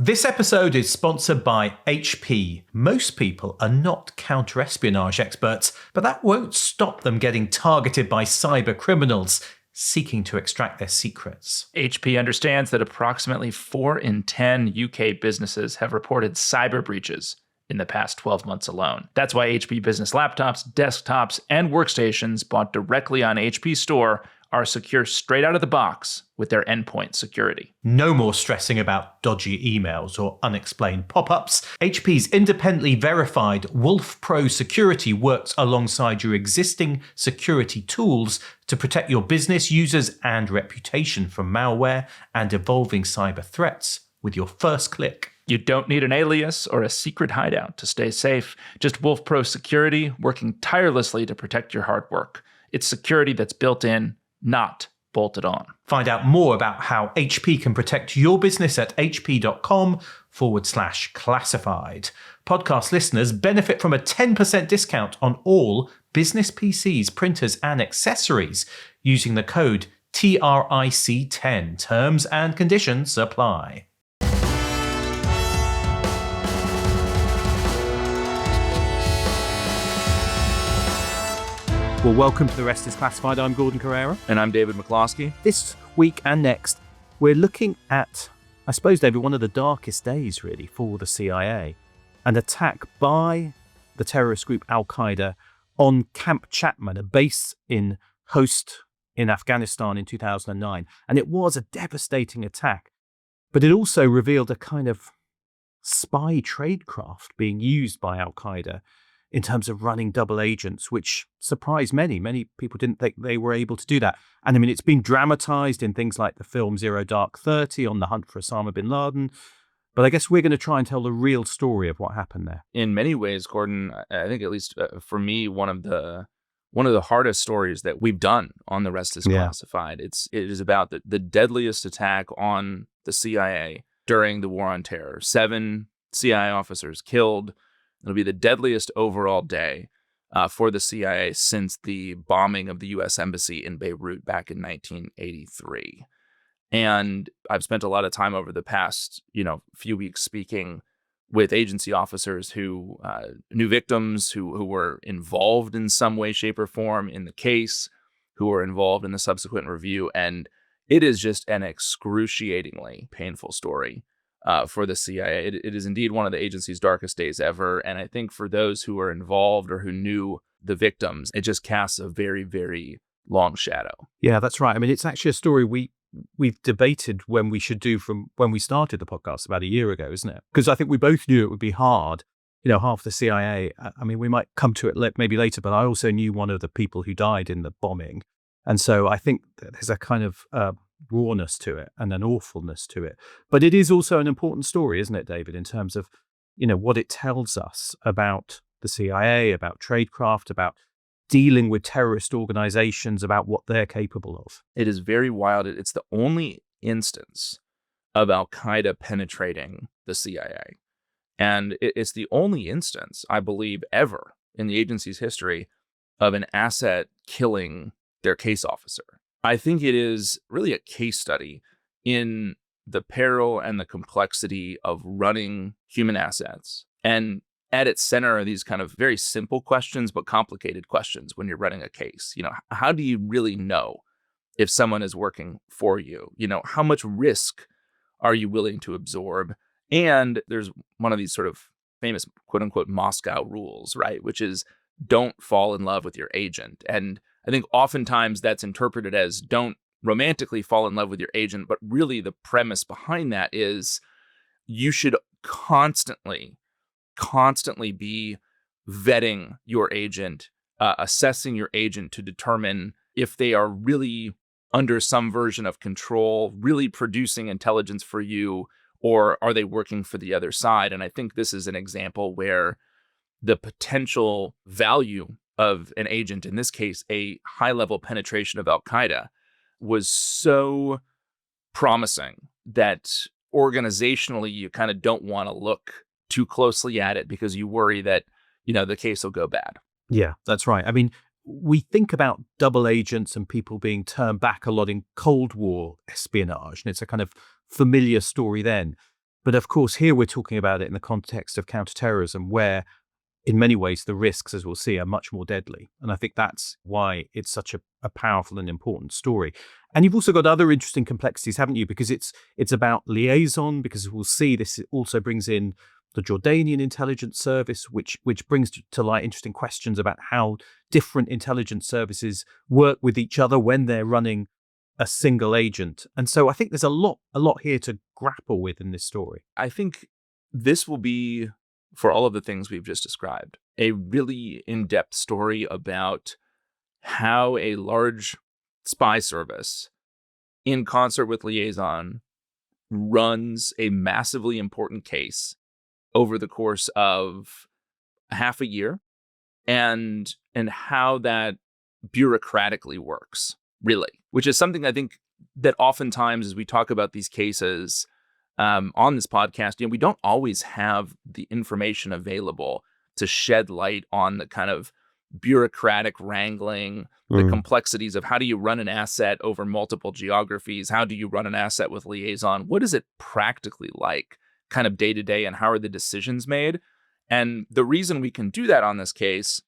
This episode is sponsored by HP. Most people are not counter-espionage experts, but that won't stop them getting targeted by cyber criminals seeking to extract their secrets. HP understands that approximately 4 in 10 UK businesses have reported cyber breaches in the past 12 months alone. That's why HP Business laptops, desktops, and workstations bought directly on HP Store are secure straight out of the box with their endpoint security. No more stressing about dodgy emails or unexplained pop-ups. HP's independently verified Wolf Pro security works alongside your existing security tools to protect your business users and reputation from malware and evolving cyber threats with your first click. You don't need an alias or a secret hideout to stay safe. Just Wolf Pro security working tirelessly to protect your hard work. It's security that's built in, not bolted on. Find out more about how HP can protect your business at hp.com/classified. Podcast listeners benefit from a 10% discount on all business PCs, printers, and accessories using the code TRIC10. Terms and conditions apply. Well, welcome to The Rest is Classified. I'm Gordon Carrera. And I'm David McCloskey. This week and next, we're looking at, I suppose, David, one of the darkest days, really, for the CIA. An attack by the terrorist group al-Qaeda on Camp Chapman, a base in Host in Afghanistan in 2009. And it was a devastating attack. But it also revealed a kind of spy tradecraft being used by al-Qaeda in terms of running double agents, which surprised many. Many people didn't think they were able to do that. And I mean, it's been dramatized in things like the film Zero Dark 30 on the hunt for Osama bin Laden. But I guess we're going to try and tell the real story of what happened there. In many ways, Gordon, I think at least for me, one of the hardest stories that we've done on The Rest is Classified. It is about the deadliest attack on the CIA during the War on Terror. 7 CIA officers killed. It'll be the deadliest overall day for the CIA since the bombing of the U.S. Embassy in Beirut back in 1983. And I've spent a lot of time over the past, few weeks speaking with agency officers who knew victims, who were involved in some way, shape, or form in the case, who were involved in the subsequent review. And it is just an excruciatingly painful story. For the CIA. It is indeed one of the agency's darkest days ever. And I think for those who were involved or who knew the victims, it just casts a very, very long shadow. Yeah, that's right. I mean, it's actually a story we've debated when we should do from when we started the podcast about a year ago, isn't it? Because I think we both knew it would be hard. Half the CIA, I mean, we might come to it maybe later, but I also knew one of the people who died in the bombing. And so I think that there's a kind of rawness to it and an awfulness to it. But it is also an important story, isn't it, David, in terms of, what it tells us about the CIA, about tradecraft, about dealing with terrorist organizations, about what they're capable of. It is very wild. It's the only instance of al-Qaeda penetrating the CIA. And it's the only instance, I believe, ever in the agency's history of an asset killing their case officer. I think it is really a case study in the peril and the complexity of running human assets. And at its center are these kind of very simple questions, but complicated questions when you're running a case. How do you really know if someone is working for you? How much risk are you willing to absorb? And there's one of these sort of famous, quote unquote, Moscow rules, right? Which is don't fall in love with your agent. And I think oftentimes that's interpreted as don't romantically fall in love with your agent, but really the premise behind that is you should constantly be vetting your agent, assessing your agent to determine if they are really under some version of control, really producing intelligence for you, or are they working for the other side? And I think this is an example where the potential value of an agent, in this case, a high-level penetration of al-Qaeda, was so promising that organizationally you kind of don't want to look too closely at it because you worry that, the case will go bad. Yeah, that's right. I mean, we think about double agents and people being turned back a lot in Cold War espionage, and it's a kind of familiar story then. But of course, here we're talking about it in the context of counterterrorism, where in many ways the risks, as we'll see, are much more deadly. And I think that's why it's such a powerful and important story. And you've also got other interesting complexities, haven't you? Because it's about liaison, because we'll see this also brings in the Jordanian intelligence service, which brings to light interesting questions about how different intelligence services work with each other when they're running a single agent. And so I think there's a lot here to grapple with in this story. I think this will be, for all of the things we've just described, a really in-depth story about how a large spy service, in concert with liaison, runs a massively important case over the course of half a year, and how that bureaucratically works, really, which is something I think that oftentimes as we talk about these cases on this podcast, we don't always have the information available to shed light on the kind of bureaucratic wrangling, the complexities of how do you run an asset over multiple geographies? How do you run an asset with liaison? What is it practically like, kind of day to day, and how are the decisions made? And the reason we can do that on this case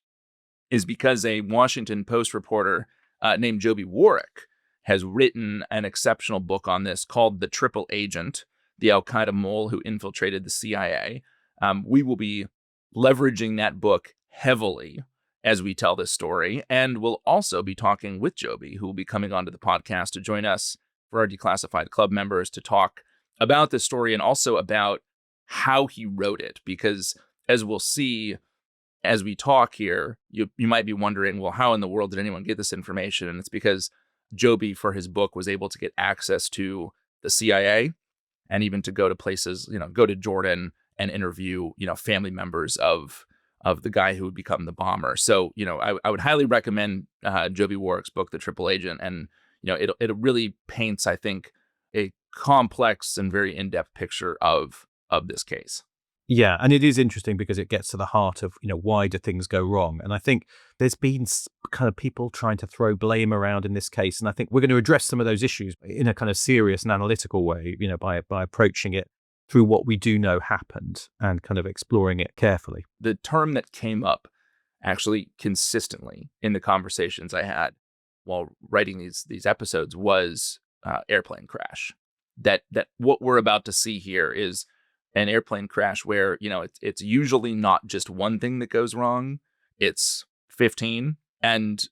is because a Washington Post reporter named Joby Warwick has written an exceptional book on this called The Triple Agent, the al-Qaeda mole who infiltrated the CIA. We will be leveraging that book heavily as we tell this story, and we'll also be talking with Joby, who will be coming onto the podcast to join us for our Declassified Club members to talk about this story and also about how he wrote it. Because as we'll see as we talk here, you might be wondering, well, how in the world did anyone get this information? And it's because Joby, for his book, was able to get access to the CIA and even to go to places, go to Jordan and interview, family members of the guy who would become the bomber. So, I would highly recommend Joby Warwick's book, The Triple Agent. And, it really paints, I think, a complex and very in-depth picture of this case. Yeah, and it is interesting because it gets to the heart of, why do things go wrong? And I think there's been kind of people trying to throw blame around in this case. And I think we're going to address some of those issues in a kind of serious and analytical way, by approaching it through what we do know happened and kind of exploring it carefully. The term that came up actually consistently in the conversations I had while writing these episodes was airplane crash. That what we're about to see here is an airplane crash where, it's usually not just one thing that goes wrong, it's 15. And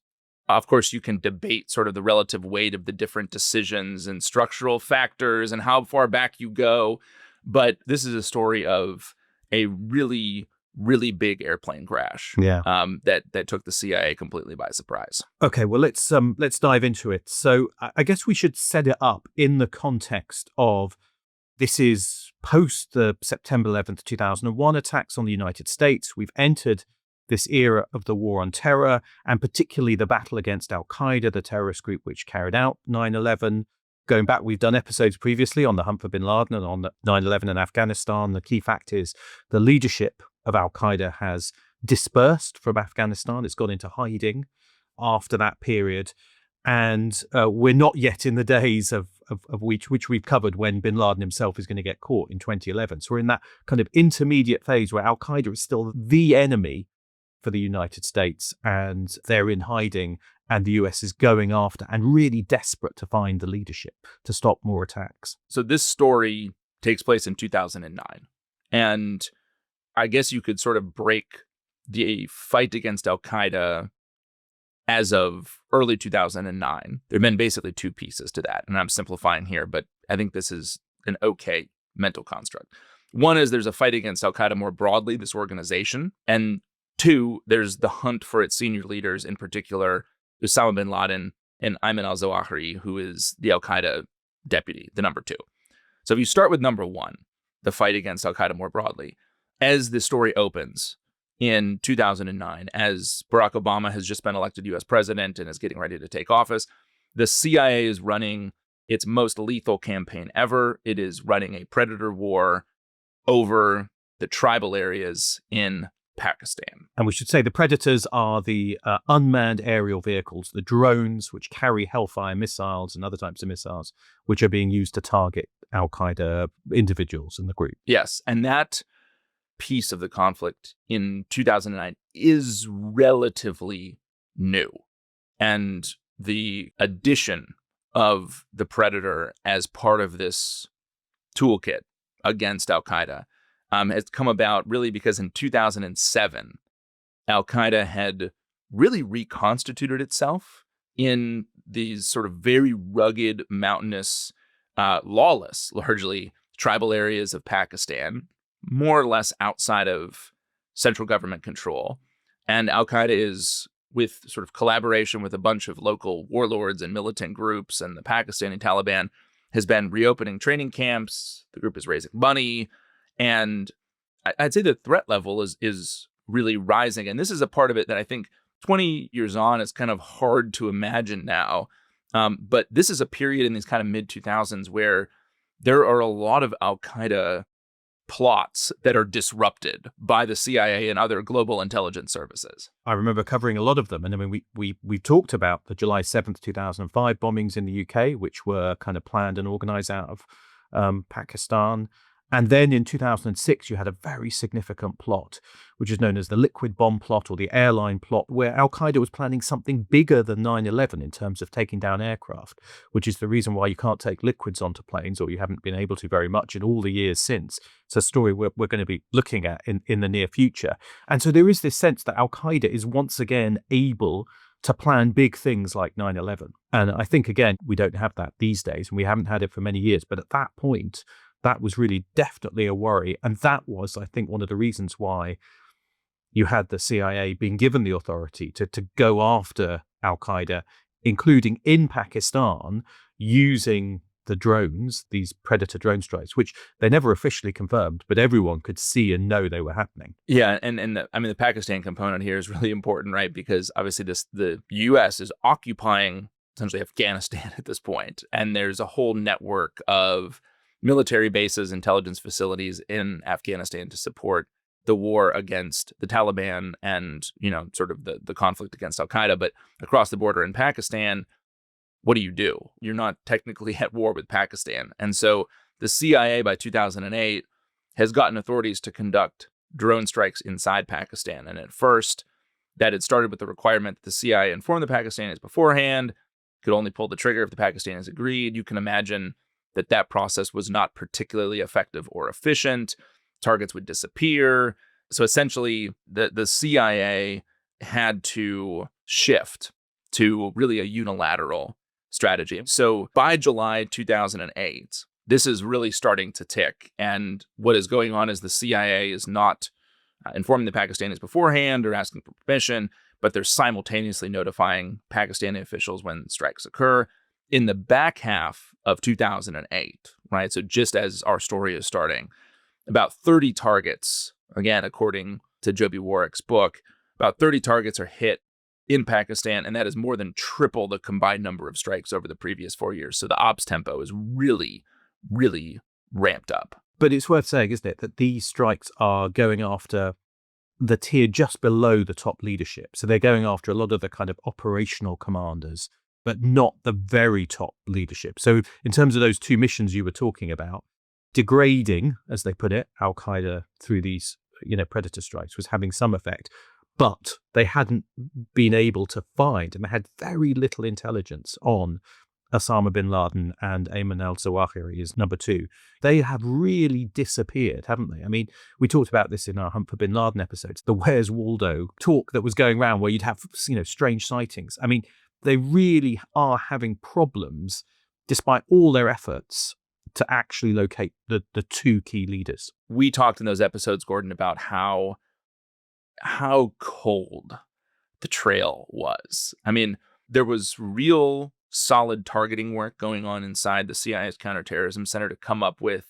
of course, you can debate sort of the relative weight of the different decisions and structural factors and how far back you go. But this is a story of a really, really big airplane crash. Yeah. That took the CIA completely by surprise. Okay, well, let's dive into it. So I guess we should set it up in the context of this is post the September 11th, 2001 attacks on the United States. We've entered this era of the war on terror, and particularly the battle against al-Qaeda, the terrorist group which carried out 9/11. Going back, we've done episodes previously on the hunt for bin Laden and on 9/11 in Afghanistan. The key fact is the leadership of al-Qaeda has dispersed from Afghanistan. It's gone into hiding after that period. And we're not yet in the days of which we've covered when bin Laden himself is going to get caught in 2011. So we're in that kind of intermediate phase where al-Qaeda is still the enemy for the United States, and they're in hiding, and the US is going after and really desperate to find the leadership to stop more attacks. So this story takes place in 2009. And I guess you could sort of break the fight against al-Qaeda as of early 2009. There have been basically two pieces to that, and I'm simplifying here, but I think this is an okay mental construct. One is there's a fight against al-Qaeda more broadly, this organization, and two, there's the hunt for its senior leaders, in particular Osama bin Laden and Ayman al-Zawahiri, who is the al-Qaeda deputy, the number two. So if you start with number one, the fight against al-Qaeda more broadly, as the story opens in 2009, as Barack Obama has just been elected U.S. president and is getting ready to take office, the CIA is running its most lethal campaign ever. It is running a predator war over the tribal areas in Pakistan. And we should say the Predators are the unmanned aerial vehicles, the drones which carry Hellfire missiles and other types of missiles, which are being used to target al-Qaeda individuals in the group. Yes, and that piece of the conflict in 2009 is relatively new. And the addition of the Predator as part of this toolkit against al-Qaeda has come about really because in 2007, al-Qaeda had really reconstituted itself in these sort of very rugged, mountainous, lawless, largely tribal areas of Pakistan, more or less outside of central government control. And al-Qaeda is, with sort of collaboration with a bunch of local warlords and militant groups and the Pakistani Taliban, has been reopening training camps. The group is raising money. And I'd say the threat level is really rising. And this is a part of it that I think 20 years on is kind of hard to imagine now. But this is a period in these kind of mid-2000s where there are a lot of al-Qaeda plots that are disrupted by the CIA and other global intelligence services. I remember covering a lot of them. And I mean, we talked about the July 7th, 2005 bombings in the UK, which were kind of planned and organized out of Pakistan. And then in 2006, you had a very significant plot, which is known as the liquid bomb plot or the airline plot, where al-Qaeda was planning something bigger than 9/11 in terms of taking down aircraft, which is the reason why you can't take liquids onto planes, or you haven't been able to very much in all the years since. It's a story we're going to be looking at in the near future. And so there is this sense that al-Qaeda is once again able to plan big things like 9/11. And I think, again, we don't have that these days, and we haven't had it for many years. But at that point, that was really definitely a worry. And that was, I think, one of the reasons why you had the CIA being given the authority to go after al-Qaeda, including in Pakistan, using the drones, these Predator drone strikes, which they never officially confirmed, but everyone could see and know they were happening. Yeah, and the Pakistan component here is really important, right? Because obviously the U.S. is occupying essentially Afghanistan at this point, and there's a whole network of military bases, intelligence facilities in Afghanistan to support the war against the Taliban and, sort of the conflict against al-Qaeda. But across the border in Pakistan, what do? You're not technically at war with Pakistan. And so the CIA by 2008 has gotten authorities to conduct drone strikes inside Pakistan. And at first, that had started with the requirement that the CIA inform the Pakistanis beforehand, could only pull the trigger if the Pakistanis agreed. You can imagine that process was not particularly effective or efficient. Targets would disappear. So essentially, the CIA had to shift to really a unilateral strategy. So by July 2008, this is really starting to tick. And what is going on is the CIA is not informing the Pakistanis beforehand or asking for permission, but they're simultaneously notifying Pakistani officials when strikes occur. In the back half of 2008, right? So just as our story is starting, about 30 targets, again, according to Joby Warwick's book, about 30 targets are hit in Pakistan, and that is more than triple the combined number of strikes over the previous 4 years. So the ops tempo is really, really ramped up. But it's worth saying, isn't it, that these strikes are going after the tier just below the top leadership. So they're going after a lot of the kind of operational commanders, but not the very top leadership. So in terms of those two missions you were talking about, degrading, as they put it, al-Qaeda through these, Predator strikes was having some effect, but they hadn't been able to find, and they had very little intelligence on Osama bin Laden and Ayman al-Zawahiri is number two. They have really disappeared, haven't they? I mean, we talked about this in our Hunt for bin Laden episodes, the Where's Waldo talk that was going around where you'd have, strange sightings. I mean, they really are having problems, despite all their efforts, to actually locate the two key leaders. We talked in those episodes, Gordon, about how cold the trail was. I mean, there was real solid targeting work going on inside the CIA's counterterrorism center to come up with,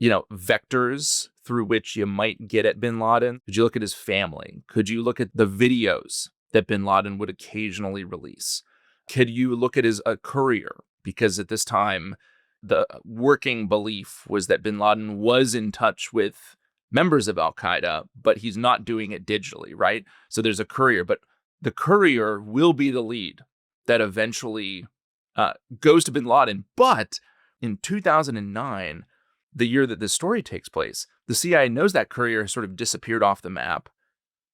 vectors through which you might get at bin Laden. Could you look at his family? Could you look at the videos that bin Laden would occasionally release? Could you look at his courier? Because at this time, the working belief was that bin Laden was in touch with members of al-Qaeda, but he's not doing it digitally, right? So there's a courier, but the courier will be the lead that eventually goes to bin Laden. But in 2009, the year that this story takes place, the CIA knows that courier has sort of disappeared off the map.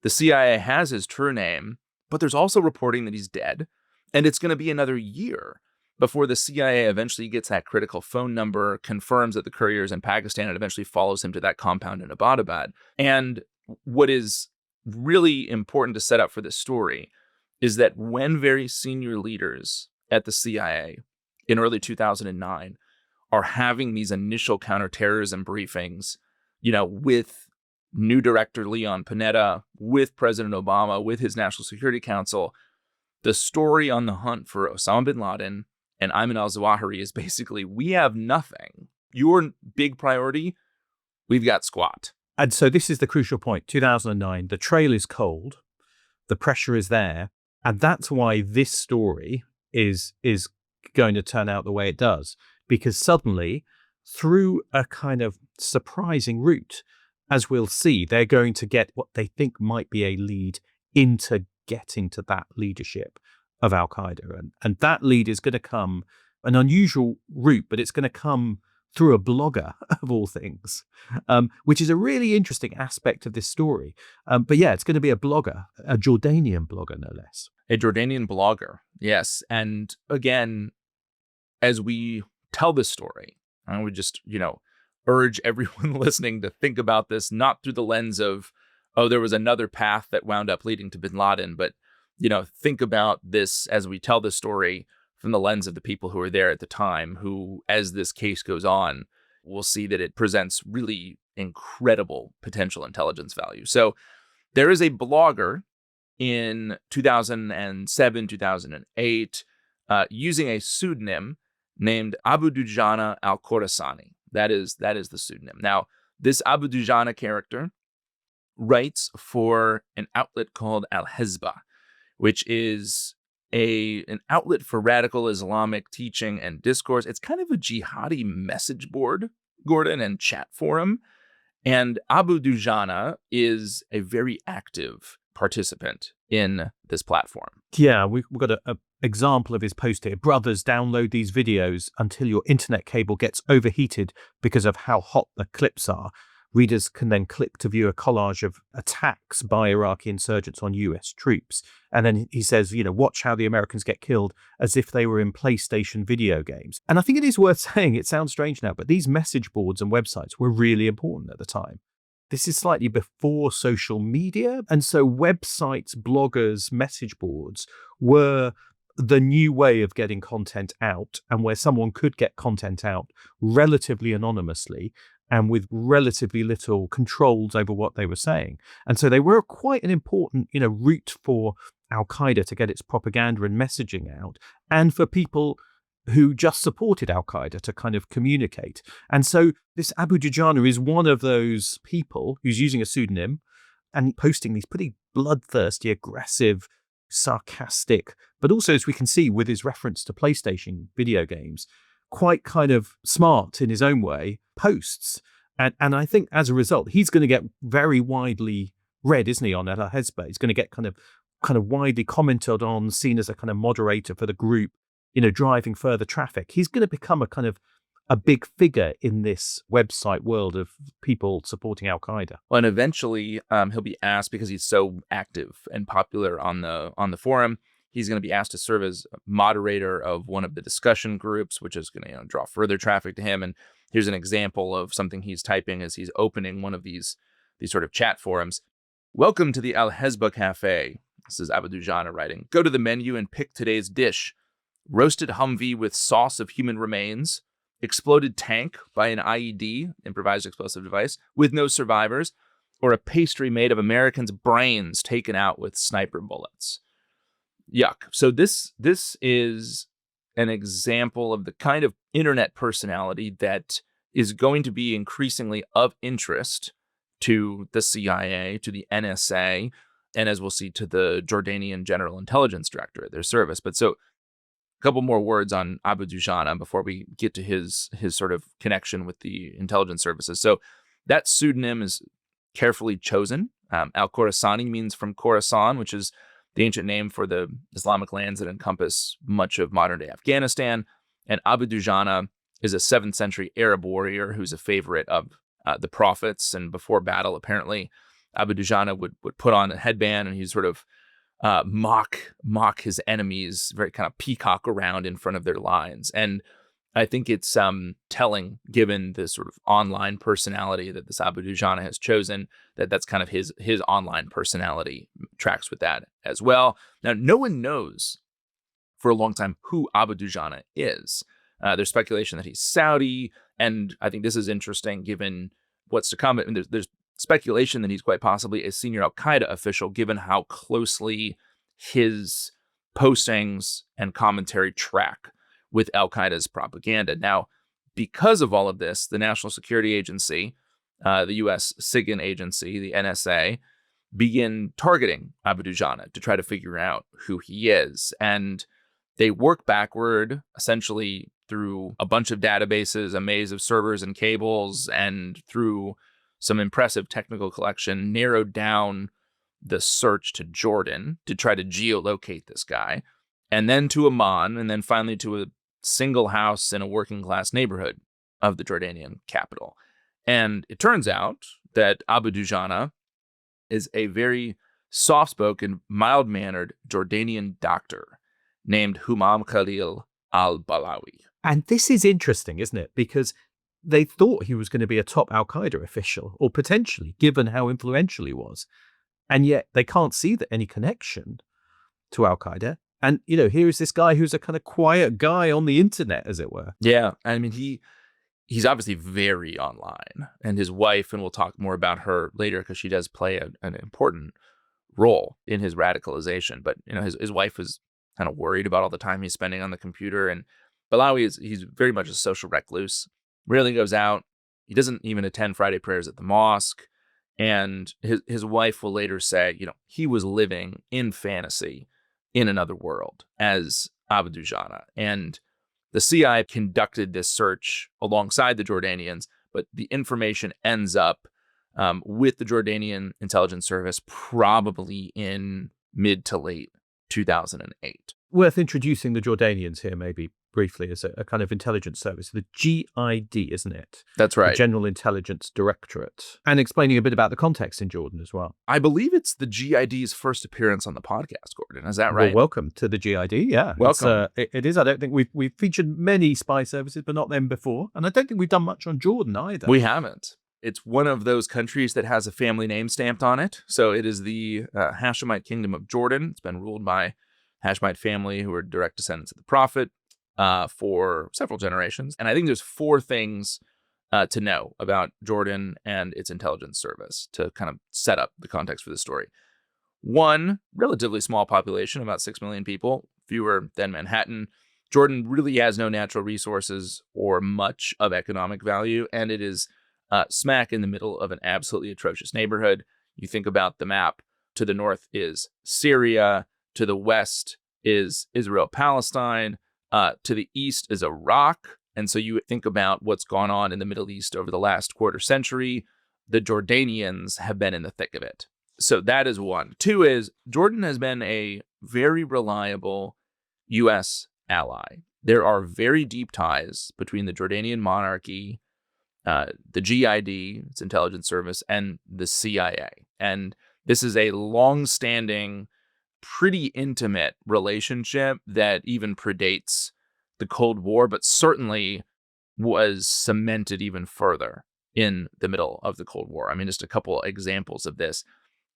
The CIA has his true name, but there's also reporting that he's dead. And it's going to be another year before the CIA eventually gets that critical phone number, confirms that the courier is in Pakistan, and eventually follows him to that compound in Abbottabad. And what is really important to set up for this story is that when very senior leaders at the CIA in early 2009 are having these initial counterterrorism briefings, with new director Leon Panetta, with President Obama, with his National Security Council, the story on the hunt for Osama bin Laden and Ayman al-Zawahiri is basically, we have nothing. Your big priority, we've got squat. And so this is the crucial point. 2009, the trail is cold, the pressure is there, and that's why this story is going to turn out the way it does. Because suddenly, through a kind of surprising route, as we'll see, they're going to get what they think might be a lead into getting to that leadership of al-Qaeda. And that lead is going to come, an unusual route, but it's going to come through a blogger, of all things, which is a really interesting aspect of this story. But yeah, it's going to be a blogger, a Jordanian blogger, no less. A Jordanian blogger, yes. And again, as we tell this story, I would just, urge everyone listening to think about this, not through the lens of, oh, there was another path that wound up leading to bin Laden, but, think about this as we tell the story from the lens of the people who were there at the time, who, as this case goes on, will see that it presents really incredible potential intelligence value. So there is a blogger in 2007, 2008, using a pseudonym named Abu Dujana al-Khorasani. That is the pseudonym. Now, this Abu Dujana character writes for an outlet called Al-Hizbah, which is an outlet for radical Islamic teaching and discourse. It's kind of a jihadi message board, Gordon, and chat forum. And Abu Dujana is a very active participant in this platform. Yeah, we've got an example of his post here. Brothers, download these videos until your internet cable gets overheated because of how hot the clips are. Readers can then click to view a collage of attacks by Iraqi insurgents on US troops. And then he says, watch how the Americans get killed as if they were in PlayStation video games. And I think it is worth saying, it sounds strange now, but these message boards and websites were really important at the time. This is slightly before social media. And so websites, bloggers, message boards were the new way of getting content out, and where someone could get content out relatively anonymously and with relatively little controls over what they were saying. And so they were quite an important, route for al-Qaeda to get its propaganda and messaging out, and for people who just supported al-Qaeda to kind of communicate. And so this Abu Dujana is one of those people who's using a pseudonym and posting these pretty bloodthirsty, aggressive, sarcastic, but also, as we can see with his reference to PlayStation video games, quite kind of smart in his own way, posts. And I think as a result, he's going to get very widely read, isn't he, on Al-Hezbollah? He's going to get kind of widely commented on, seen as a kind of moderator for the group, driving further traffic. He's going to become a big figure in this website world of people supporting al-Qaeda. Well, and eventually he'll be asked, because he's so active and popular on the forum, he's going to be asked to serve as moderator of one of the discussion groups, which is going to draw further traffic to him. And here's an example of something he's typing as he's opening one of these sort of chat forums. Welcome to the Al-Hezbollah Cafe. This is Abu Dujana writing. Go to the menu and pick today's dish. Roasted Humvee with sauce of human remains. Exploded tank by an IED, improvised explosive device, with no survivors. Or a pastry made of Americans' brains taken out with sniper bullets. Yuck. So this is an example of the kind of internet personality that is going to be increasingly of interest to the CIA, to the NSA, and as we'll see, to the Jordanian General Intelligence Director at their service. But so a couple more words on Abu Dujana before we get to his sort of connection with the intelligence services. So that pseudonym is carefully chosen. Al-Khorasani means from Khorasan, which is the ancient name for the Islamic lands that encompass much of modern-day Afghanistan. And Abu Dujana is a 7th century Arab warrior who's a favorite of the prophets. And before battle, apparently, Abu Dujana would put on a headband and he'd sort of mock his enemies, very kind of peacock around in front of their lines. And I think it's telling, given the sort of online personality that this Abu Dujana has chosen, that's kind of his online personality tracks with that as well. Now, no one knows for a long time who Abu Dujana is. There's speculation that he's Saudi, and I think this is interesting given what's to come. I mean, there's speculation that he's quite possibly a senior al-Qaeda official, given how closely his postings and commentary track with al-Qaeda's propaganda. Now, because of all of this, the National Security Agency, the U.S. SIGINT agency, the NSA, begin targeting Abu Dujana to try to figure out who he is. And they work backward, essentially through a bunch of databases, a maze of servers and cables, and through some impressive technical collection, narrowed down the search to Jordan to try to geolocate this guy, and then to Amman, and then finally to a single house in a working class neighborhood of the Jordanian capital. And it turns out that Abu Dujana is a very soft-spoken, mild-mannered Jordanian doctor named Humam Khalil Al-Balawi. And this is interesting, isn't it? Because they thought he was going to be a top al-Qaeda official, or potentially, given how influential he was. And yet they can't see any connection to al-Qaeda. And, here is this guy who's a kind of quiet guy on the internet, as it were. Yeah. I mean, he's obviously very online. And his wife, and we'll talk more about her later because she does play an important role in his radicalization. But, his wife was kind of worried about all the time he's spending on the computer. And Balawi he's very much a social recluse. Rarely goes out. He doesn't even attend Friday prayers at the mosque. And his wife will later say, he was living in fantasy in another world as Abu Dujana. And the CIA conducted this search alongside the Jordanians, but the information ends up with the Jordanian intelligence service probably in mid to late 2008. Worth introducing the Jordanians here, maybe briefly, as a kind of intelligence service, the GID, isn't it? That's right. The General Intelligence Directorate. And explaining a bit about the context in Jordan as well. I believe it's the GID's first appearance on the podcast, Gordon. Is that right? Well, welcome to the GID, yeah. Welcome. It is. I don't think we've featured many spy services, but not them before. And I don't think we've done much on Jordan either. We haven't. It's one of those countries that has a family name stamped on it. So it is the Hashemite Kingdom of Jordan. It's been ruled by Hashemite family who are direct descendants of the Prophet for several generations. And I think there's 4 things to know about Jordan and its intelligence service to kind of set up the context for this story. 1, relatively small population, about 6 million people, fewer than Manhattan. Jordan really has no natural resources or much of economic value, and it is smack in the middle of an absolutely atrocious neighborhood. You think about the map. To the north is Syria. To the west is Israel, Palestine. To the east is Iraq. And so you think about what's gone on in the Middle East over the last quarter century. The Jordanians have been in the thick of it. So that is 1. 2 is Jordan has been a very reliable U.S. ally. There are very deep ties between the Jordanian monarchy, the GID, its intelligence service, and the CIA. And this is a long-standing, pretty intimate relationship that even predates the Cold War, but certainly was cemented even further in the middle of the Cold War. I mean, just a couple examples of this.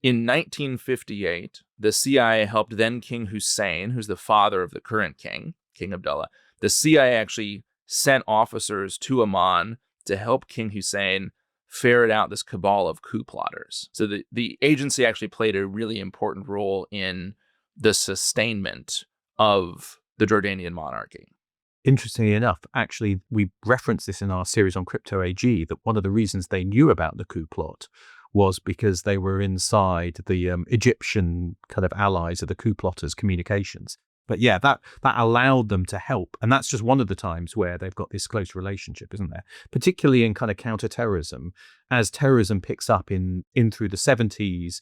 In 1958, the CIA helped then King Hussein, who's the father of the current king, King Abdullah. The CIA actually sent officers to Amman to help King Hussein ferret out this cabal of coup plotters. So the agency actually played a really important role in the sustainment of the Jordanian monarchy. Interestingly enough, actually, we referenced this in our series on Crypto AG, that one of the reasons they knew about the coup plot was because they were inside the Egyptian kind of allies of the coup plotters' communications. But yeah, that allowed them to help. And that's just one of the times where they've got this close relationship, isn't there? Particularly in kind of counterterrorism, as terrorism picks up in through the 70s,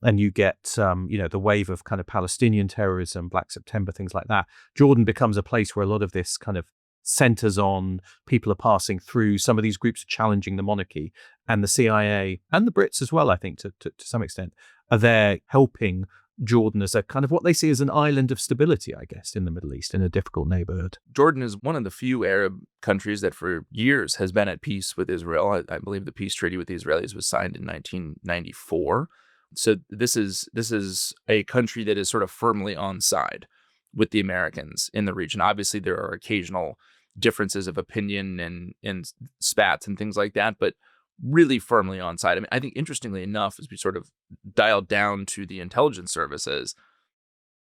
and you get the wave of kind of Palestinian terrorism, Black September, things like that. Jordan becomes a place where a lot of this kind of centers on, people are passing through, some of these groups are challenging the monarchy, and the CIA and the Brits as well, I think, to some extent, are there helping Jordan as a kind of what they see as an island of stability, I guess, in the Middle East, in a difficult neighborhood. Jordan is one of the few Arab countries that for years has been at peace with Israel. I believe the peace treaty with the Israelis was signed in 1994. So this is a country that is sort of firmly on side with the Americans in the region. Obviously, there are occasional differences of opinion and spats and things like that, but really firmly on side. I mean, I think interestingly enough, as we sort of dialed down to the intelligence services,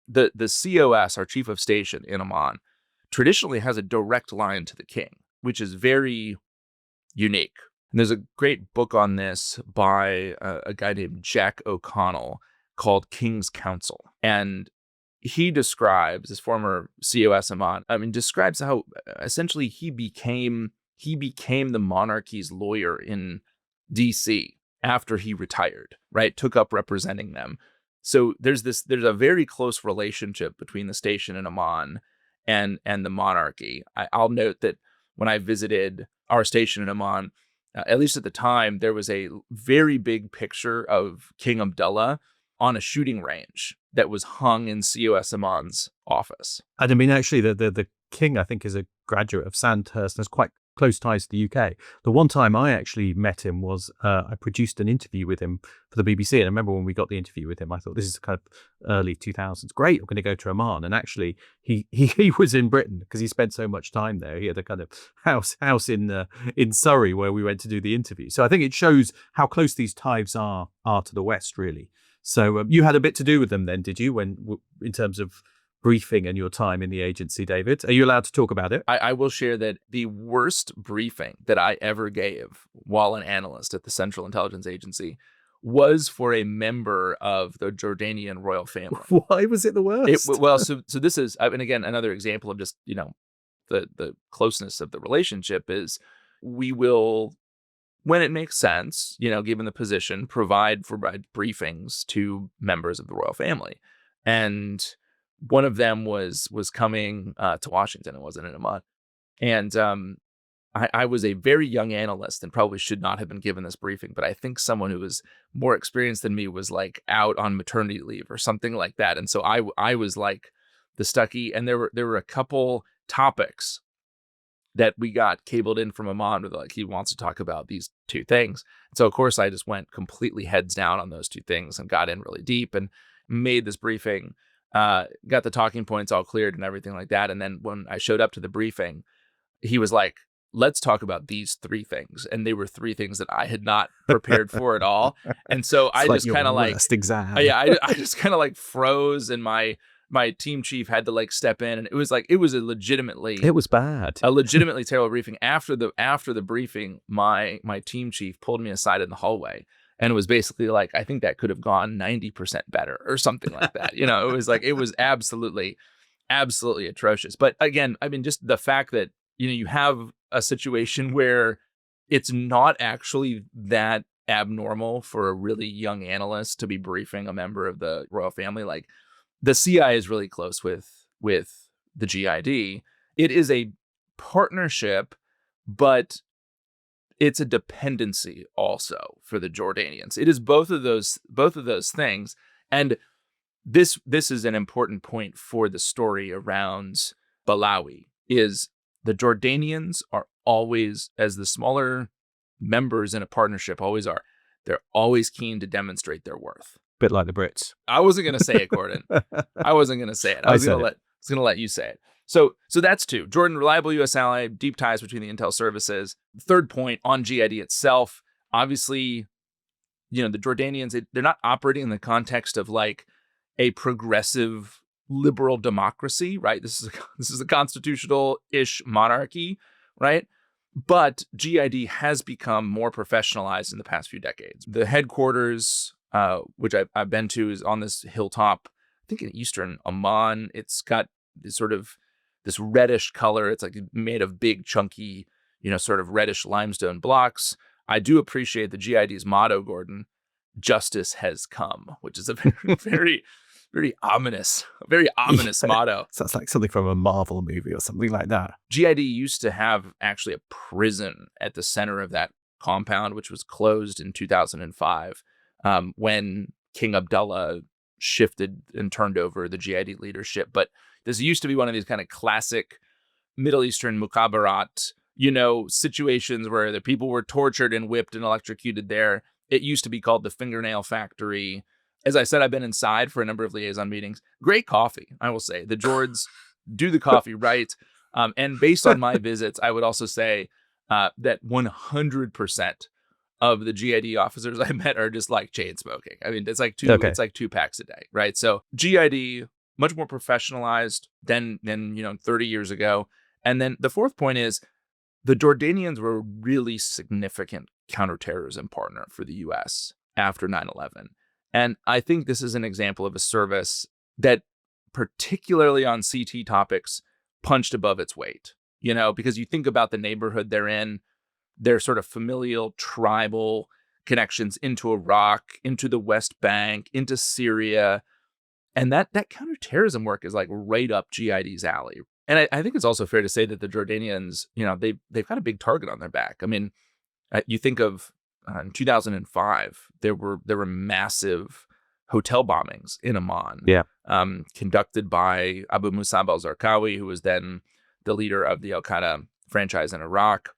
the COS, our chief of station in Amman, traditionally has a direct line to the king, which is very unique. And there's a great book on this by a guy named Jack O'Connell called King's Counsel. And he describes, his former COS Amman, describes how essentially he became the monarchy's lawyer in DC after he retired, right? Took up representing them. So there's a very close relationship between the station in Amman and the monarchy. I'll note that when I visited our station in Amman, at least at the time, there was a very big picture of King Abdullah on a shooting range that was hung in COS Amman's office. And I mean, actually, the king, I think, is a graduate of Sandhurst and has quite close ties to the UK. The one time I actually met him was I produced an interview with him for the BBC. And I remember when we got the interview with him, I thought, this is kind of early 2000s. Great, I'm going to go to Amman. And actually, he was in Britain because he spent so much time there. He had a kind of house in Surrey where we went to do the interview. So I think it shows how close these ties are to the West, really. So you had a bit to do with them then, did you, in terms of briefing and your time in the agency, David? Are you allowed to talk about it? I will share that the worst briefing that I ever gave while an analyst at the Central Intelligence Agency was for a member of the Jordanian royal family. Why was it the worst? So this is, and again, another example of just, the closeness of the relationship is we will, when it makes sense, given the position, provide briefings to members of the royal family. And one of them was coming to Washington. It wasn't in Amman. And I was a very young analyst and probably should not have been given this briefing, but I think someone who was more experienced than me was like out on maternity leave or something like that. And so I was like the stucky, and there were a couple topics that we got cabled in from Amman with, like, he wants to talk about these two things. And so of course I just went completely heads down on those two things and got in really deep and made this briefing. Got the talking points all cleared and everything like that. And then when I showed up to the briefing, he was like, let's talk about these three things. And they were three things that I had not prepared for at all. And so I just kind of like, I just kind of like froze, and my team chief had to like step in. And it was bad. A legitimately terrible briefing. After the briefing, my team chief pulled me aside in the hallway. And it was basically like, I think that could have gone 90% better or something like that. It was absolutely, absolutely atrocious. But again, just the fact that, you have a situation where it's not actually that abnormal for a really young analyst to be briefing a member of the royal family. Like, the CIA is really close with the GID. It is a partnership, but it's a dependency also for the Jordanians. It is both of those things. And this is an important point for the story around Balawi, is the Jordanians are always, as the smaller members in a partnership always are, they're always keen to demonstrate their worth. Bit like the Brits. I wasn't going to say it, Gordon. I wasn't going to say it. I was going to let you say it. So that's two. Jordan, reliable U.S. ally, deep ties between the intel services. Third point on GID itself, obviously, the Jordanians, they're not operating in the context of like a progressive liberal democracy, right? This is a constitutional-ish monarchy, right? But GID has become more professionalized in the past few decades. The headquarters, which I've been to, is on this hilltop, I think in eastern Amman. It's got this reddish color. It's like made of big, chunky, sort of reddish limestone blocks. I do appreciate the GID's motto, Gordon, "Justice has come," which is a very, very ominous motto. Sounds like something from a Marvel movie or something like that. GID used to have actually a prison at the center of that compound, which was closed in 2005 when King Abdullah shifted and turned over the GID leadership. But this used to be one of these kind of classic Middle Eastern mukhabarat, situations where the people were tortured and whipped and electrocuted there. It used to be called the Fingernail Factory. As I said, I've been inside for a number of liaison meetings. Great coffee, I will say. The Jords do the coffee right. And based on my visits, I would also say that 100% of the GID officers I met are just like chain smoking. I mean, it's like two packs a day, right? So GID, much more professionalized than 30 years ago. And then the fourth point is the Jordanians were a really significant counterterrorism partner for the U.S. after 9/11. And I think this is an example of a service that, particularly on CT topics, punched above its weight, because you think about the neighborhood they're in, their sort of familial, tribal connections into Iraq, into the West Bank, into Syria. And that counterterrorism work is like right up GID's alley. And I think it's also fair to say that the Jordanians, they've got a big target on their back. I mean, you think of in 2005, there were massive hotel bombings in Amman, conducted by Abu Musab al-Zarqawi, who was then the leader of the al-Qaeda franchise in Iraq,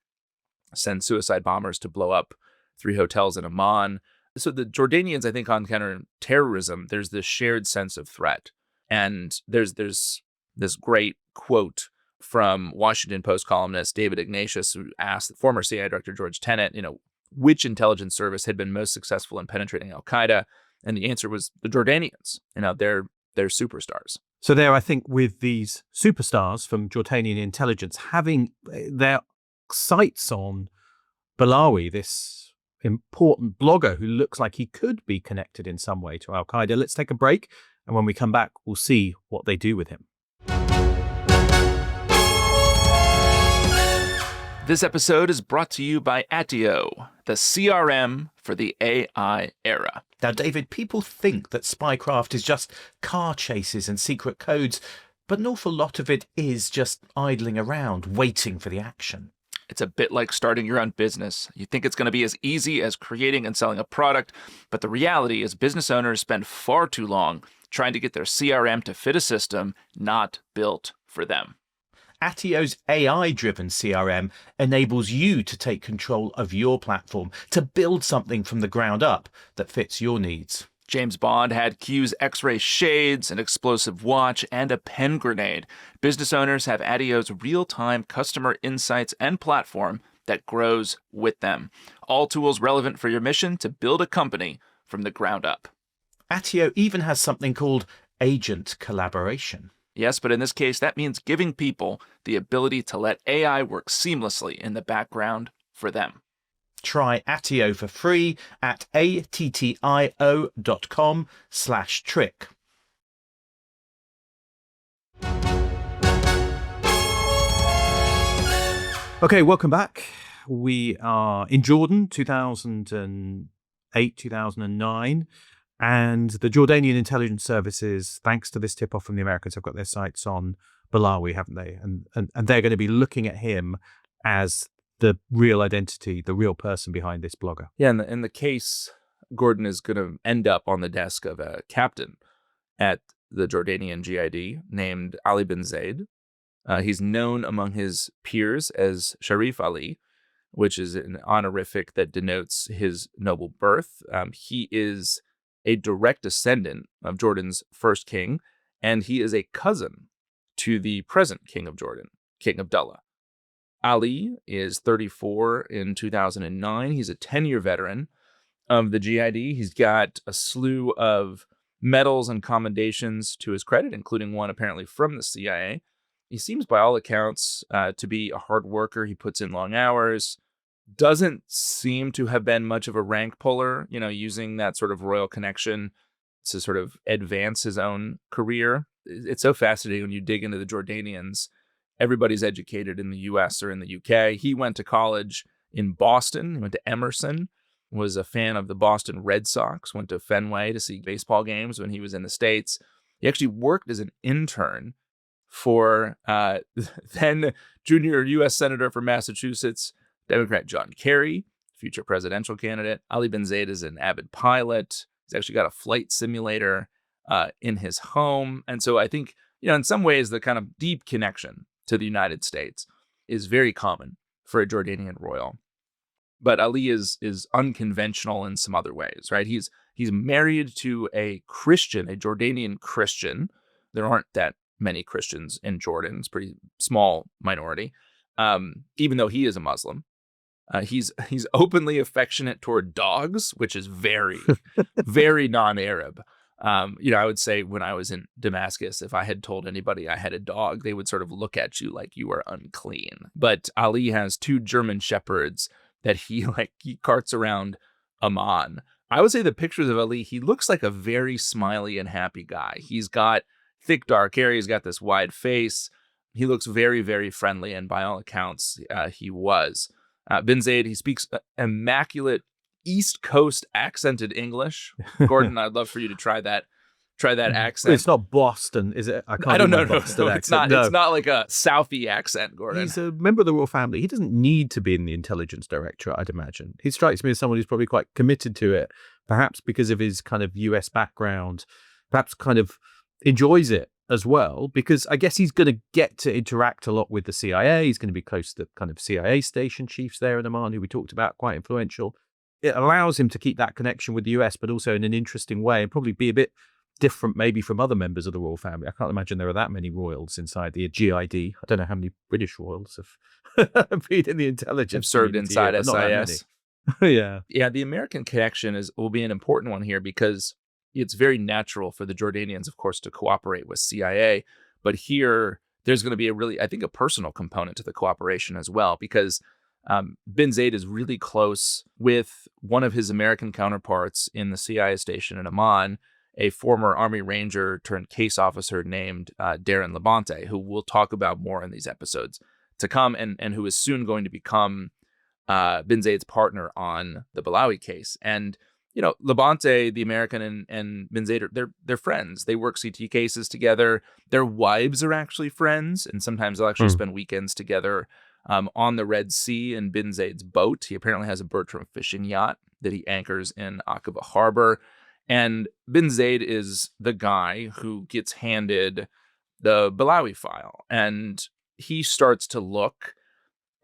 send suicide bombers to blow up 3 hotels in Amman. So the Jordanians, I think, on counterterrorism, there's this shared sense of threat. And there's this great quote from Washington Post columnist David Ignatius, who asked the former CIA Director George Tenet, which intelligence service had been most successful in penetrating al-Qaeda. And the answer was the Jordanians. They're superstars. So there, I think, with these superstars from Jordanian intelligence having their sights on Balawi, this important blogger who looks like he could be connected in some way to al-Qaeda. Let's take a break. And when we come back, we'll see what they do with him. This episode is brought to you by Attio, the CRM for the AI era. Now, David, people think that spycraft is just car chases and secret codes, but an awful lot of it is just idling around, waiting for the action. It's a bit like starting your own business. You think it's going to be as easy as creating and selling a product, but the reality is business owners spend far too long trying to get their CRM to fit a system not built for them. Attio's AI-driven CRM enables you to take control of your platform, to build something from the ground up that fits your needs. James Bond had Q's X-ray shades, an explosive watch, and a pen grenade. Business owners have Attio's real-time customer insights and platform that grows with them. All tools relevant for your mission to build a company from the ground up. Attio even has something called agent collaboration. Yes, but in this case, that means giving people the ability to let AI work seamlessly in the background for them. Try Attio for free at attio.com/trick. Okay, welcome back. We are in Jordan, 2008, 2009. And the Jordanian intelligence services, thanks to this tip-off from the Americans, have got their sights on Balawi, haven't they? And they're going to be looking at him as the real identity, the real person behind this blogger. Yeah, and the case, Gordon, is going to end up on the desk of a captain at the Jordanian GID named Ali bin Zaid. He's known among his peers as Sharif Ali, which is an honorific that denotes his noble birth. He is a direct descendant of Jordan's first king, and he is a cousin to the present king of Jordan, King Abdullah. Ali is 34 in 2009. He's a 10-year veteran of the GID. He's got a slew of medals and commendations to his credit, including one apparently from the CIA. He seems, by all accounts, to be a hard worker. He puts in long hours. Doesn't seem to have been much of a rank puller, using that sort of royal connection to sort of advance his own career. it's so fascinating when you dig into the Jordanians. Everybody's educated in the US or in the UK. He went to college in Boston. He went to Emerson, was a fan of the Boston Red Sox, went to Fenway to see baseball games when he was in the States. He actually worked as an intern for then junior U.S. Senator for Massachusetts, Democrat John Kerry, future presidential candidate. Ali bin Zayed is an avid pilot. He's actually got a flight simulator in his home. And so I think, in some ways, the kind of deep connection to the United States is very common for a Jordanian royal. But Ali is unconventional in some other ways, right? He's married to a Christian, a Jordanian Christian. There aren't that many Christians in Jordan. It's a pretty small minority, even though he is a Muslim. He's openly affectionate toward dogs, which is very, very non-Arab. I would say when I was in Damascus, if I had told anybody I had a dog, they would sort of look at you like you were unclean. But Ali has 2 German shepherds that he carts around Amman. I would say the pictures of Ali, he looks like a very smiley and happy guy. He's got thick dark hair. He's got this wide face. He looks very, very friendly. And by all accounts, he was. Bin Zayed, he speaks immaculate East Coast accented English. Gordon, I'd love for you to try that accent. It's not Boston, is it? I don't know. Boston No, accent. it's not like a Southie accent, Gordon. He's a member of the royal family. He doesn't need to be in the intelligence directorate, I'd imagine. He strikes me as someone who's probably quite committed to it, perhaps because of his kind of US background, perhaps kind of enjoys it as well, because I guess he's going to get to interact a lot with the CIA. He's going to be close to the kind of CIA station chiefs there in Amman, who we talked about, quite influential. It allows him to keep that connection with the US, but also in an interesting way, and probably be a bit different maybe from other members of the royal family. I can't imagine there are that many royals inside the GID. I don't know how many British royals have been in the intelligence. Have served inside SIS. Yeah. Yeah, the American connection will be an important one here because it's very natural for the Jordanians, of course, to cooperate with CIA. But here, there's going to be a personal component to the cooperation as well, because Bin Zayed is really close with one of his American counterparts in the CIA station in Amman, a former Army Ranger turned case officer named Darren Labonte, who we'll talk about more in these episodes to come, and who is soon going to become Bin Zayed's partner on the Balawi case. And Labonte, the American, and Bin Zayed, they're friends. They work CT cases together. Their wives are actually friends, and sometimes they'll actually spend weekends together on the Red Sea in Bin Zayed's boat. He apparently has a Bertram fishing yacht that he anchors in Aqaba Harbor. And Bin Zayed is the guy who gets handed the Balawi file. And he starts to look,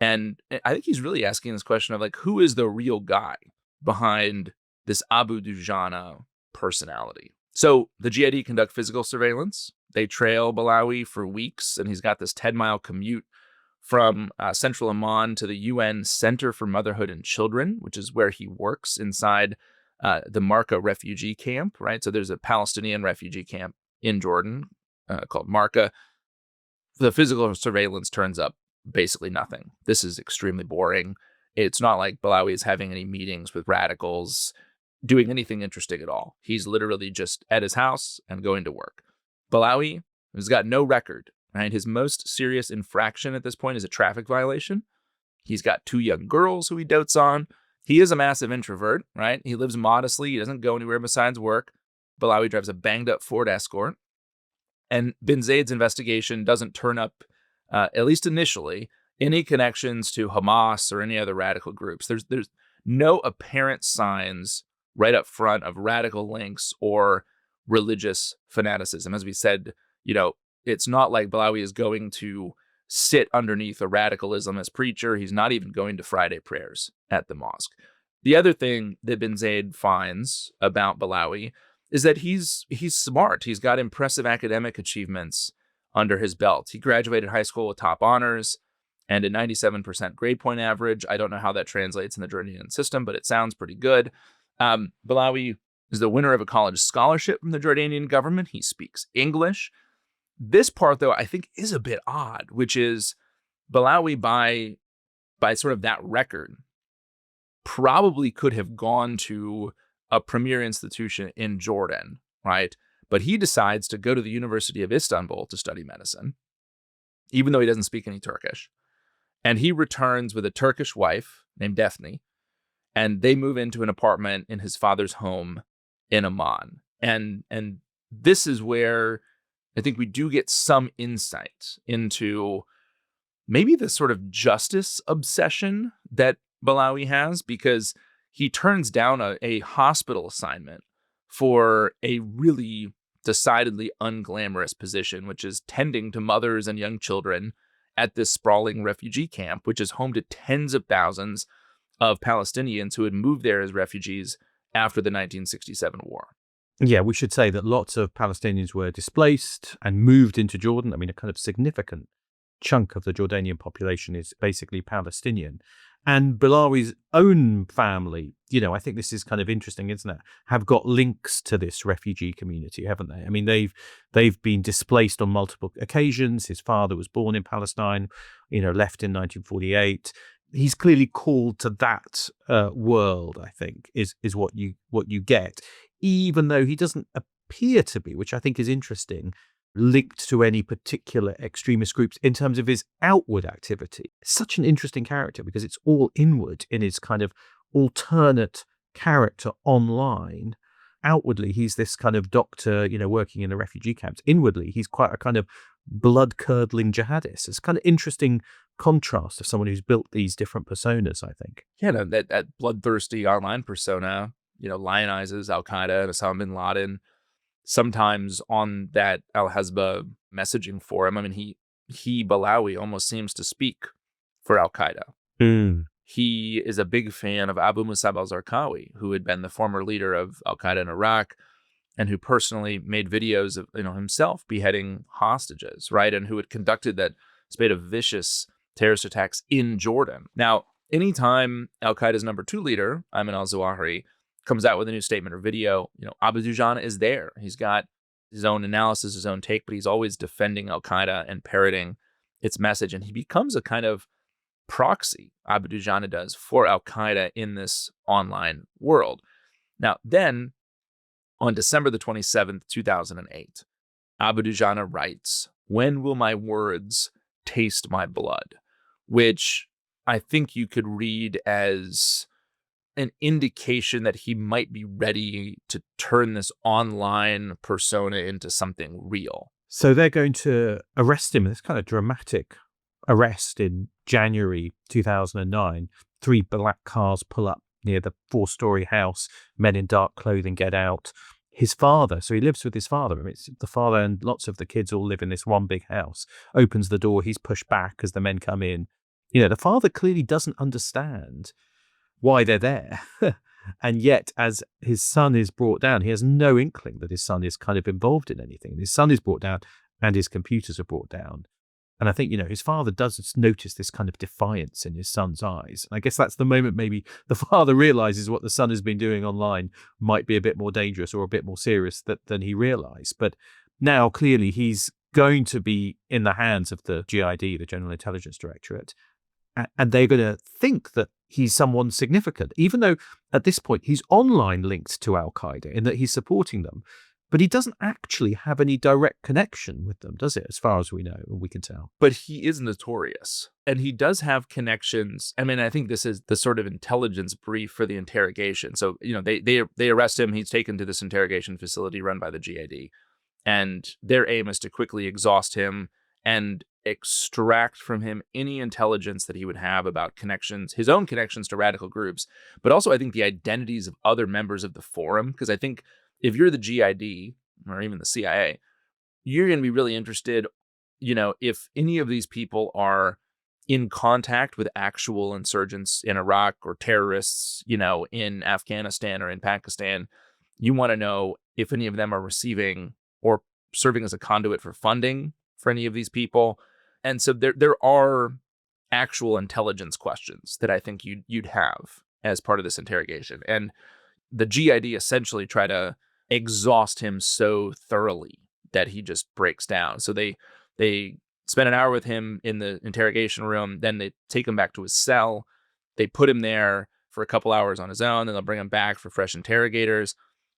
and I think he's really asking this question of who is the real guy behind this Abu Dujana personality? So the GID conduct physical surveillance. They trail Balawi for weeks, and he's got this 10-mile commute from central Amman to the UN Center for Motherhood and Children, which is where he works inside the Marka refugee camp, right? So there's a Palestinian refugee camp in Jordan called Marka. The physical surveillance turns up basically nothing. This is extremely boring. It's not like Balawi is having any meetings with radicals, doing anything interesting at all. He's literally just at his house and going to work. Balawi has got no record, right? His most serious infraction at this point is a traffic violation. He's got 2 young girls who he dotes on. He is a massive introvert, right? He lives modestly. He doesn't go anywhere besides work. Balawi drives a banged-up Ford Escort. And Bin Zayed's investigation doesn't turn up, at least initially, any connections to Hamas or any other radical groups. There's no apparent signs right up front of radical links or religious fanaticism. As we said, it's not like Balawi is going to sit underneath a radical Islamist preacher. He's not even going to Friday prayers at the mosque. The other thing that Bin Zayed finds about Balawi is that he's smart. He's got impressive academic achievements under his belt. He graduated high school with top honors and a 97% grade point average. I don't know how that translates in the Jordanian system, but it sounds pretty good. Balawi is the winner of a college scholarship from the Jordanian government. He speaks English. This part, though, I think is a bit odd, which is Balawi, by sort of that record, probably could have gone to a premier institution in Jordan, right? But he decides to go to the University of Istanbul to study medicine, even though he doesn't speak any Turkish. And he returns with a Turkish wife named Daphne, and they move into an apartment in his father's home in Amman. And this is where I think we do get some insight into maybe the sort of justice obsession that Balawi has, because he turns down a hospital assignment for a really decidedly unglamorous position, which is tending to mothers and young children at this sprawling refugee camp, which is home to tens of thousands of Palestinians who had moved there as refugees after the 1967 war. Yeah, we should say that lots of Palestinians were displaced and moved into Jordan. I mean, a kind of significant chunk of the Jordanian population is basically Palestinian. And Balawi's own family, I think this is kind of interesting, isn't it? Have got links to this refugee community, haven't they? I mean, they've been displaced on multiple occasions. His father was born in Palestine, left in 1948. He's clearly called to that world, I think, is what you get, even though he doesn't appear to be, which I think is interesting, linked to any particular extremist groups in terms of his outward activity. Such an interesting character because it's all inward in his kind of alternate character online. Outwardly, he's this kind of doctor, working in the refugee camps. Inwardly, he's quite a kind of blood-curdling jihadist. It's kind of interesting contrast of someone who's built these different personas, I think. Yeah, no, that bloodthirsty online persona, lionizes Al-Qaeda and Osama bin Laden. Sometimes on that Al-Hasba messaging forum, I mean, he Balawi almost seems to speak for Al-Qaeda. He is a big fan of Abu Musab al-Zarqawi, who had been the former leader of Al-Qaeda in Iraq and who personally made videos of himself beheading hostages, right? And who had conducted that spate of vicious terrorist attacks in Jordan. Now, anytime Al-Qaeda's number 2 leader, Ayman al-Zawahiri, comes out with a new statement or video, Abu Dujana is there. He's got his own analysis, his own take, but he's always defending Al-Qaeda and parroting its message. And he becomes a kind of proxy, Abu Dujana does, for Al-Qaeda in this online world. Now, then, on December the 27th, 2008, Abu Dujana writes, "When will my words taste my blood?" Which I think you could read as an indication that he might be ready to turn this online persona into something real. So they're going to arrest him. This kind of dramatic arrest in January 2009. 3 black cars pull up near the 4-story house. Men in dark clothing get out. His father, so he lives with his father. I mean, it's the father and lots of the kids all live in this one big house. Opens the door. He's pushed back as the men come in. The father clearly doesn't understand why they're there. And yet, as his son is brought down, he has no inkling that his son is kind of involved in anything. His son is brought down and his computers are brought down. And I think, his father does notice this kind of defiance in his son's eyes. And I guess that's the moment maybe the father realizes what the son has been doing online might be a bit more dangerous or a bit more serious than he realized. But now clearly he's going to be in the hands of the GID, the General Intelligence Directorate. And they're going to think that he's someone significant, even though at this point he's online linked to Al-Qaeda in that he's supporting them. But he doesn't actually have any direct connection with them, does it, as far as we know, and we can tell? But he is notorious. And he does have connections. I mean, I think this is the sort of intelligence brief for the interrogation. So, they arrest him. He's taken to this interrogation facility run by the GID. And their aim is to quickly exhaust him and extract from him any intelligence that he would have about connections, his own connections to radical groups, but also I think the identities of other members of the forum. Because I think if you're the GID or even the CIA, you're going to be really interested, if any of these people are in contact with actual insurgents in Iraq or terrorists, in Afghanistan or in Pakistan. You want to know if any of them are receiving or serving as a conduit for funding for any of these people. And so there are actual intelligence questions that I think you'd have as part of this interrogation. And the GID essentially try to exhaust him so thoroughly that he just breaks down. So they spend an hour with him in the interrogation room, then they take him back to his cell. They put him there for a couple hours on his own, then they'll bring him back for fresh interrogators.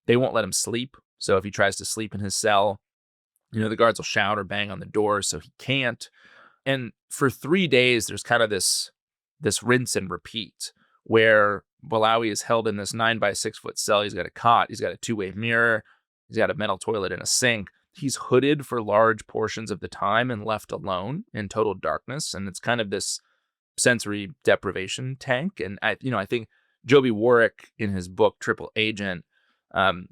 They won't let him sleep. So if he tries to sleep in his cell, the guards will shout or bang on the door, so he can't. And for 3 days, there's kind of this rinse and repeat where Balawi is held in this 9 by 6 foot cell. He's got a cot, he's got a two-way mirror, he's got a metal toilet and a sink. He's hooded for large portions of the time and left alone in total darkness. And it's kind of this sensory deprivation tank. And I think Joby Warwick in his book Triple Agent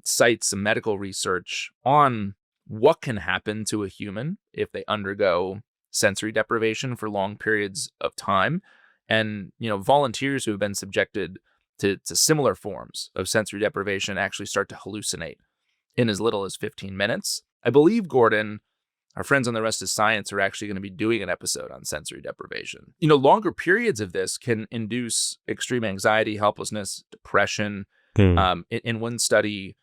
cites some medical research on what can happen to a human if they undergo sensory deprivation for long periods of time. And, volunteers who have been subjected to similar forms of sensory deprivation actually start to hallucinate in as little as 15 minutes. I believe, Gordon, our friends on The Rest is Science are actually going to be doing an episode on sensory deprivation. Longer periods of this can induce extreme anxiety, helplessness, depression. In one study,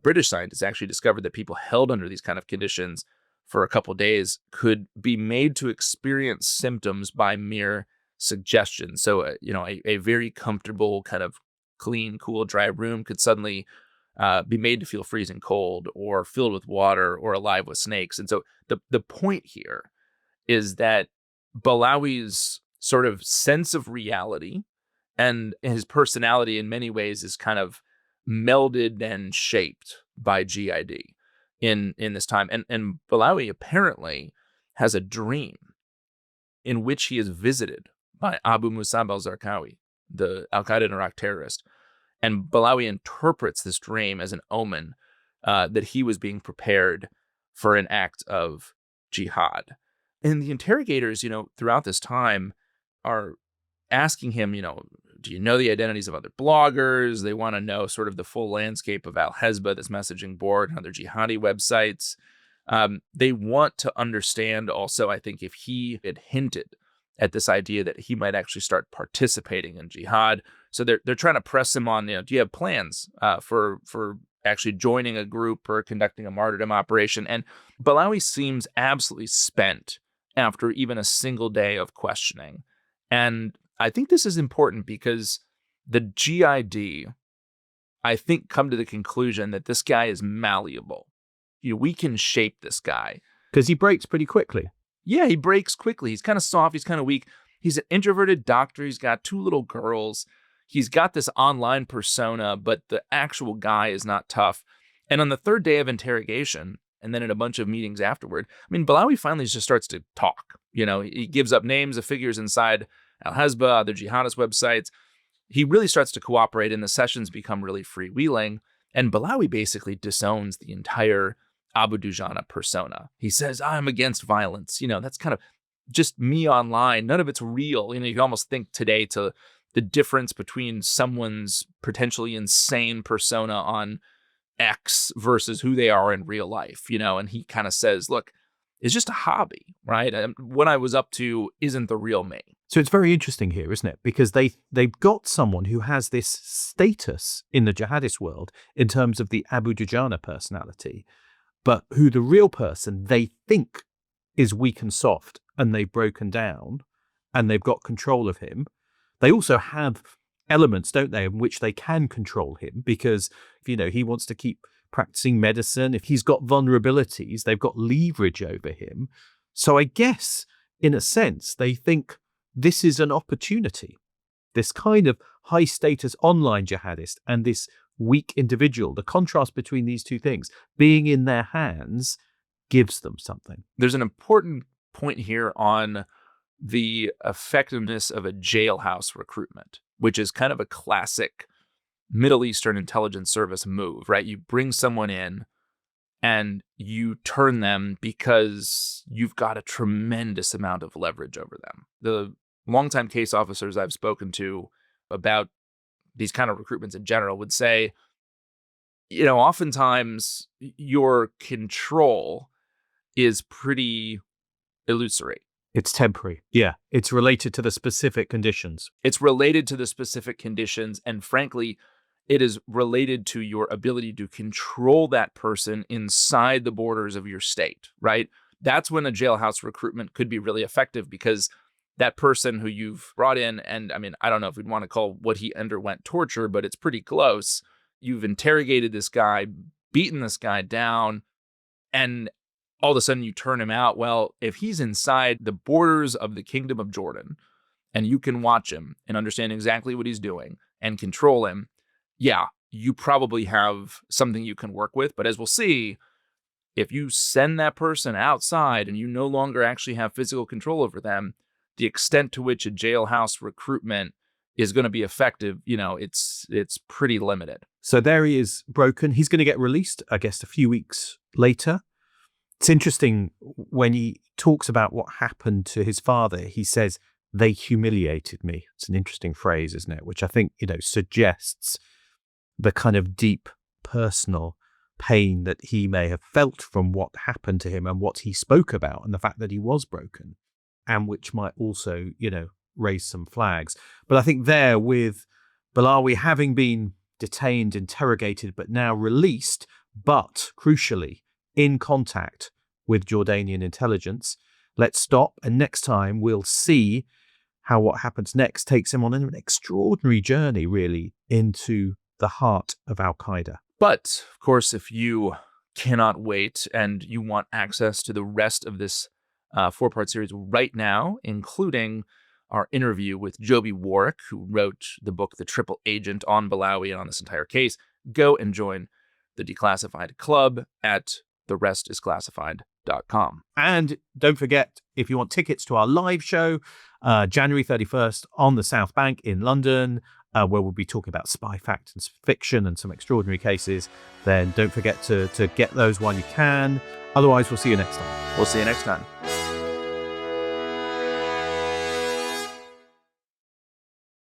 British scientists actually discovered that people held under these kind of conditions for a couple of days could be made to experience symptoms by mere suggestion. So, a very comfortable, kind of clean, cool, dry room could suddenly be made to feel freezing cold or filled with water or alive with snakes. And so the point here is that Balawi's sort of sense of reality and his personality in many ways is kind of melded and shaped by GID in this time. And Balawi apparently has a dream in which he is visited by Abu Musab al-Zarqawi, the al-Qaeda and Iraq terrorist. And Balawi interprets this dream as an omen that he was being prepared for an act of jihad. And the interrogators, throughout this time are asking him, do you know the identities of other bloggers? They want to know sort of the full landscape of Al-Hezbollah, this messaging board, and other jihadi websites. They want to understand also, I think, if he had hinted at this idea that he might actually start participating in jihad. So they're trying to press him on, do you have plans for actually joining a group or conducting a martyrdom operation? And Balawi seems absolutely spent after even a single day of questioning. And I think this is important because the GID, I think, come to the conclusion that this guy is malleable. We can shape this guy. Because he breaks pretty quickly. Yeah, he breaks quickly. He's kind of soft. He's kind of weak. He's an introverted doctor. He's got 2 little girls. He's got this online persona, but the actual guy is not tough. And on the 3rd day of interrogation, and then in a bunch of meetings afterward, Balawi finally just starts to talk. He gives up names of figures inside Al-Hezbollah, other jihadist websites. He really starts to cooperate, and the sessions become really freewheeling. And Balawi basically disowns the entire Abu Dujana persona. He says, I'm against violence. That's kind of just me online. None of it's real. You can almost think today to the difference between someone's potentially insane persona on X versus who they are in real life, and he kind of says, look, it's just a hobby, right? And what I was up to isn't the real me. So it's very interesting here, isn't it? Because they've got someone who has this status in the jihadist world in terms of the Abu Dujana personality, but who the real person they think is weak and soft, and they've broken down, and they've got control of him. They also have elements, don't they, in which they can control him because, he wants to keep practicing medicine. If he's got vulnerabilities, they've got leverage over him. So I guess, in a sense, they think this is an opportunity. This kind of high-status online jihadist and this weak individual, the contrast between these two things, being in their hands gives them something. There's an important point here on the effectiveness of a jailhouse recruitment, which is kind of a classic Middle Eastern intelligence service move, right? You bring someone in and you turn them because you've got a tremendous amount of leverage over them. The longtime case officers I've spoken to about these kind of recruitments in general would say, oftentimes your control is pretty illusory. It's temporary. Yeah. It's related to the specific conditions. It's related to the specific conditions. And frankly, it is related to your ability to control that person inside the borders of your state, right? That's when a jailhouse recruitment could be really effective because that person who you've brought in, and I don't know if we'd want to call what he underwent torture, but it's pretty close. You've interrogated this guy beaten this guy down, and all of a sudden you turn him out. Well, if he's inside the borders of the Kingdom of Jordan and you can watch him and understand exactly what he's doing and control him, yeah, you probably have something you can work with. But as we'll see, if you send that person outside and you no longer actually have physical control over them, the extent to which a jailhouse recruitment is going to be effective, it's pretty limited. So there he is, broken. He's going to get released, I guess, a few weeks later. It's interesting when he talks about what happened to his father. He says, "They humiliated me." It's an interesting phrase, isn't it? Which I think, suggests the kind of deep personal pain that he may have felt from what happened to him and what he spoke about and the fact that he was broken, and which might also, raise some flags. But I think there, with Balawi having been detained, interrogated, but now released, but crucially in contact with Jordanian intelligence, let's stop. And next time we'll see how what happens next takes him on an extraordinary journey, really, into the heart of al-Qaeda. But, of course, if you cannot wait and you want access to the rest of this 4-part series right now, including our interview with Joby Warwick, who wrote the book The Triple Agent on Balawi and on this entire case, go and join the Declassified Club at therestisclassified.com. And don't forget, if you want tickets to our live show, January 31st on the Southbank in London, where we'll be talking about spy fact and fiction and some extraordinary cases, then don't forget to get those while you can. Otherwise, we'll see you next time. We'll see you next time.